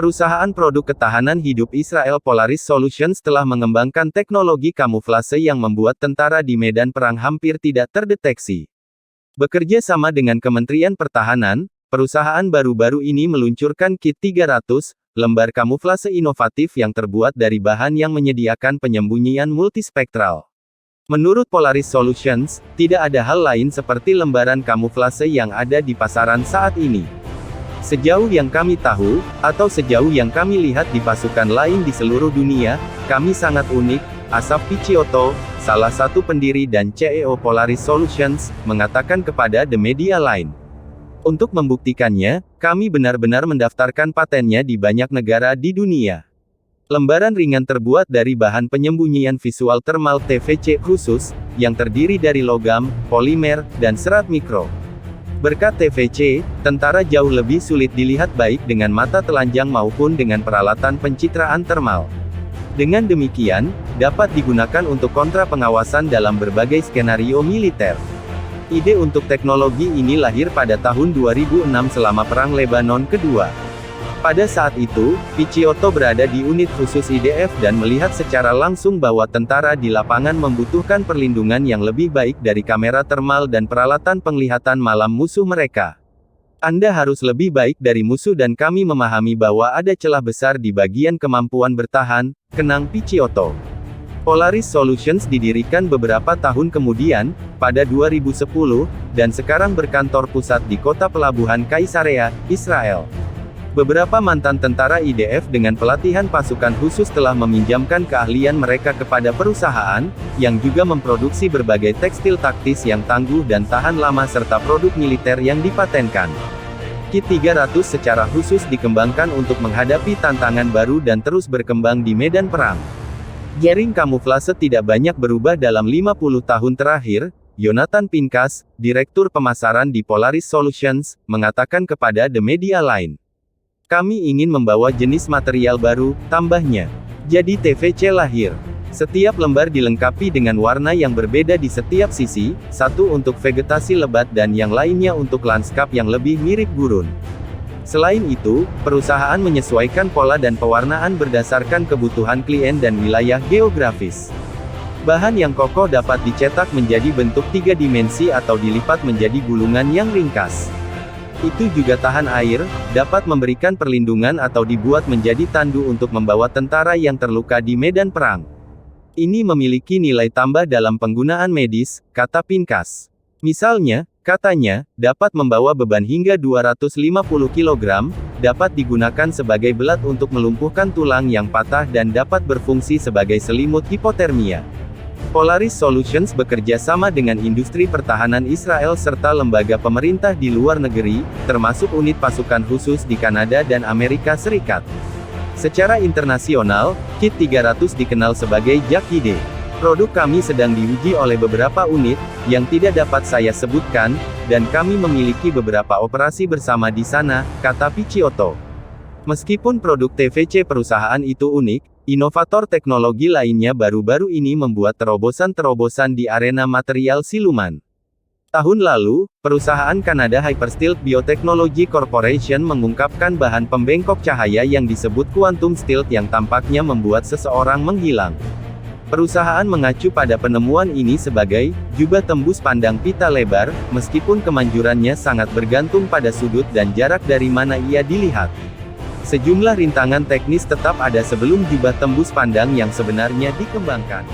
Perusahaan produk ketahanan hidup Israel Polaris Solutions telah mengembangkan teknologi kamuflase yang membuat tentara di medan perang hampir tidak terdeteksi. Bekerja sama dengan Kementerian Pertahanan, perusahaan baru-baru ini meluncurkan kit 300, lembar kamuflase inovatif yang terbuat dari bahan yang menyediakan penyembunyian multispektral. Menurut Polaris Solutions, tidak ada hal lain seperti lembaran kamuflase yang ada di pasaran saat ini. Sejauh yang kami tahu, atau sejauh yang kami lihat di pasukan lain di seluruh dunia, kami sangat unik, Asaf Picciotto, salah satu pendiri dan CEO Polaris Solutions, mengatakan kepada The Media Line. Untuk membuktikannya, kami benar-benar mendaftarkan patennya di banyak negara di dunia. Lembaran ringan terbuat dari bahan penyembunyian visual thermal TVC khusus, yang terdiri dari logam, polimer, dan serat mikro. Berkat TVC, tentara jauh lebih sulit dilihat baik dengan mata telanjang maupun dengan peralatan pencitraan termal. Dengan demikian, dapat digunakan untuk kontra pengawasan dalam berbagai skenario militer. Ide untuk teknologi ini lahir pada tahun 2006 selama Perang Lebanon Kedua. Pada saat itu, Picciotto berada di unit khusus IDF dan melihat secara langsung bahwa tentara di lapangan membutuhkan perlindungan yang lebih baik dari kamera termal dan peralatan penglihatan malam musuh mereka. Anda harus lebih baik dari musuh dan kami memahami bahwa ada celah besar di bagian kemampuan bertahan, kenang Picciotto. Polaris Solutions didirikan beberapa tahun kemudian, pada 2010, dan sekarang berkantor pusat di kota pelabuhan Kaisarea, Israel. Beberapa mantan tentara IDF dengan pelatihan pasukan khusus telah meminjamkan keahlian mereka kepada perusahaan, yang juga memproduksi berbagai tekstil taktis yang tangguh dan tahan lama serta produk militer yang dipatenkan. Kit 300 secara khusus dikembangkan untuk menghadapi tantangan baru dan terus berkembang di medan perang. Jaring kamuflase tidak banyak berubah dalam 50 tahun terakhir, Yonatan Pinkas, Direktur Pemasaran di Polaris Solutions, mengatakan kepada The Media Line. Kami ingin membawa jenis material baru, tambahnya. Jadi TVC lahir. Setiap lembar dilengkapi dengan warna yang berbeda di setiap sisi, satu untuk vegetasi lebat dan yang lainnya untuk lanskap yang lebih mirip gurun. Selain itu, perusahaan menyesuaikan pola dan pewarnaan berdasarkan kebutuhan klien dan wilayah geografis. Bahan yang kokoh dapat dicetak menjadi bentuk 3 dimensi atau dilipat menjadi gulungan yang ringkas. Itu juga tahan air, dapat memberikan perlindungan atau dibuat menjadi tandu untuk membawa tentara yang terluka di medan perang. Ini memiliki nilai tambah dalam penggunaan medis, kata Pinkas. Misalnya, katanya, dapat membawa beban hingga 250 kg, dapat digunakan sebagai belat untuk melumpuhkan tulang yang patah dan dapat berfungsi sebagai selimut hipotermia. Polaris Solutions bekerja sama dengan industri pertahanan Israel serta lembaga pemerintah di luar negeri, termasuk unit pasukan khusus di Kanada dan Amerika Serikat. Secara internasional, Kit 300 dikenal sebagai Jakide. Produk kami sedang diuji oleh beberapa unit, yang tidak dapat saya sebutkan, dan kami memiliki beberapa operasi bersama di sana, kata Picciotto. Meskipun produk TVC perusahaan itu unik, inovator teknologi lainnya baru-baru ini membuat terobosan-terobosan di arena material siluman. Tahun lalu, perusahaan Kanada Hypersteel Biotechnology Corporation mengungkapkan bahan pembengkok cahaya yang disebut quantum steel yang tampaknya membuat seseorang menghilang. Perusahaan mengacu pada penemuan ini sebagai jubah tembus pandang pita lebar, meskipun kemanjurannya sangat bergantung pada sudut dan jarak dari mana ia dilihat. Sejumlah rintangan teknis tetap ada sebelum jubah tembus pandang yang sebenarnya dikembangkan.